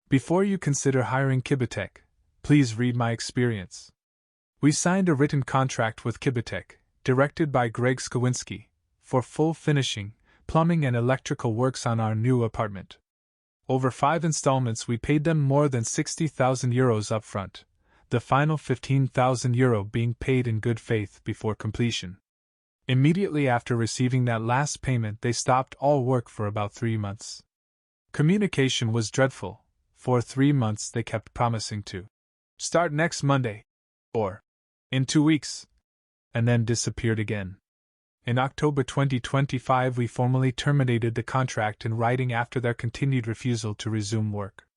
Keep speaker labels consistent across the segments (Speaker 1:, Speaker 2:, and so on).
Speaker 1: Before you consider hiring KIBITEC, please read my experience. We signed a written contract with KIBITEC, directed by Greg Skowinski, for full finishing, plumbing and electrical works on our new apartment. Over 5 installments we paid them more than €60,000 upfront, the final €15,000 being paid in good faith before completion. Immediately after receiving that last payment they stopped all work for about 3 months. Communication was dreadful. For 3 months they kept promising to start next Monday, or in 2 weeks, and then disappeared again. In October 2025 we formally terminated the contract in writing after their continued refusal to resume work.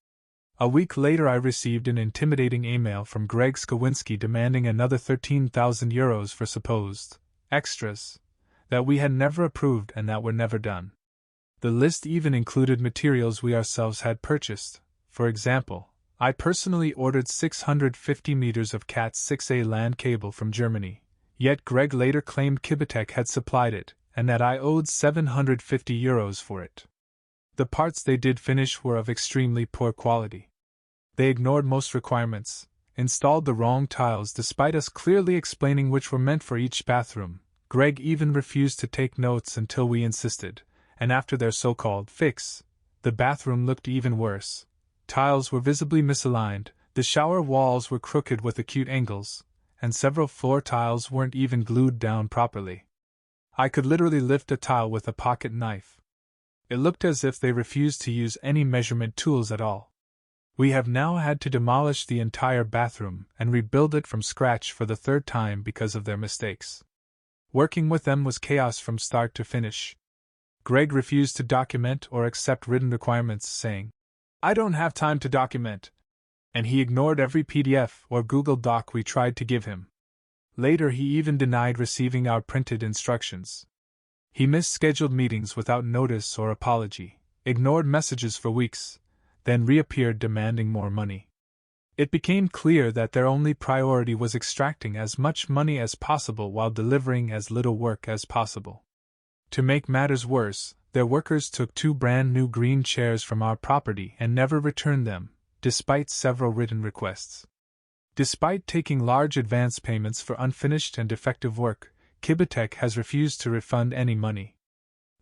Speaker 1: A week later I received an intimidating email from Greg Skowinski demanding another €13,000 for supposed extras that we had never approved and that were never done. The list even included materials we ourselves had purchased. For example, I personally ordered 650 meters of Cat 6A LAN cable from Germany, yet Greg later claimed KIBITEC had supplied it, and that I owed €750 for it. The parts they did finish were of extremely poor quality. They ignored most requirements, installed the wrong tiles despite us clearly explaining which were meant for each bathroom. Greg even refused to take notes until we insisted, and after their so-called fix, the bathroom looked even worse. Tiles were visibly misaligned, the shower walls were crooked with acute angles, and several floor tiles weren't even glued down properly. I could literally lift a tile with a pocket knife. It looked as if they refused to use any measurement tools at all. We have now had to demolish the entire bathroom and rebuild it from scratch for the 3rd time because of their mistakes. Working with them was chaos from start to finish. Greg refused to document or accept written requirements, saying, "I don't have time to document," and he ignored every PDF or Google Doc we tried to give him. Later he even denied receiving our printed instructions. He missed scheduled meetings without notice or apology, ignored messages for weeks, then reappeared demanding more money. It became clear that their only priority was extracting as much money as possible while delivering as little work as possible. To make matters worse, their workers took 2 brand new green chairs from our property and never returned them, despite several written requests. Despite taking large advance payments for unfinished and defective work, KIBITEC has refused to refund any money.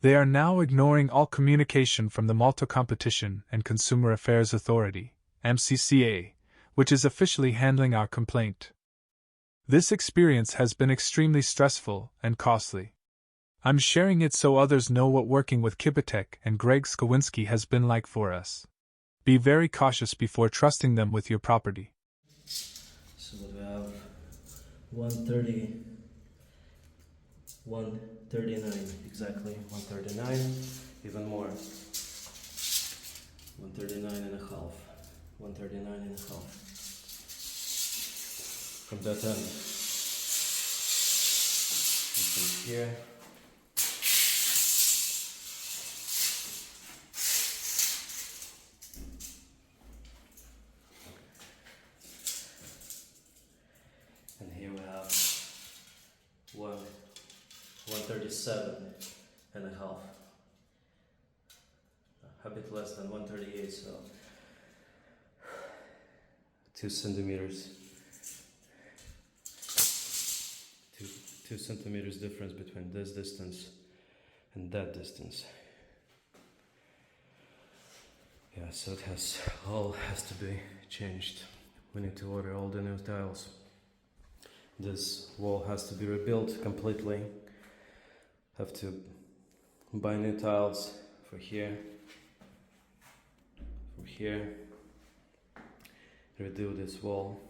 Speaker 1: They are now ignoring all communication from the Malta Competition and Consumer Affairs Authority, MCCA, which is officially handling our complaint. This experience has been extremely stressful and costly. I'm sharing it so others know what working with KIBITEC and Greg Skowinski has been like for us. Be very cautious before trusting them with your property.
Speaker 2: So we have 130, 139, exactly 139, even more, 139 and a half, 139 and a half. From that end, and from here, and here we have 137 and a half, a bit less than 138, so 2 centimeters. 2 centimeters difference between this distance and that distance. Yeah, so it all has to be changed. We need to order all the new tiles. This wall has to be rebuilt completely. Have to buy new tiles for here, redo this wall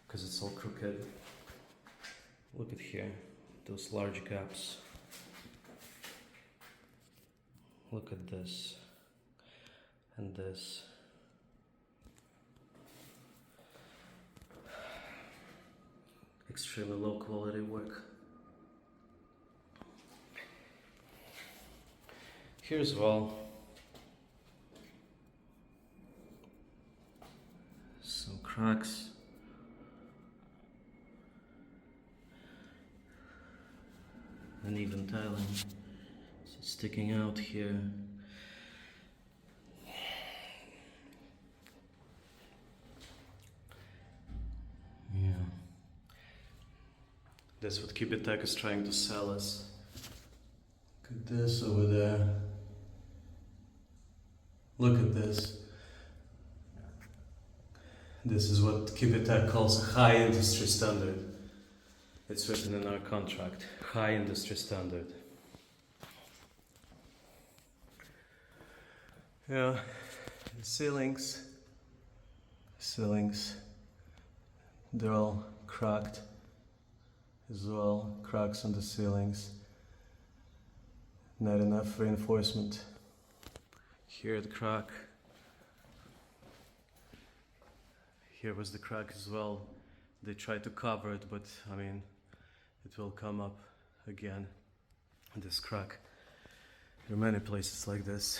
Speaker 2: because it's all crooked. Look at here, those large gaps. Look at this and this. Extremely low quality work. Here's well, some cracks. Uneven tiling, so it's sticking out here. That's what KIBITEC is trying to sell us. Look at this over there. Look at this. This is what KIBITEC calls a high industry standard. It's written in our contract. High industry standard. Yeah, the ceilings, they're all cracked as well. Cracks on the ceilings. Not enough reinforcement. Here the crack. Here was the crack as well. They tried to cover it, but I mean, it will come up again. This crack. There are many places like this.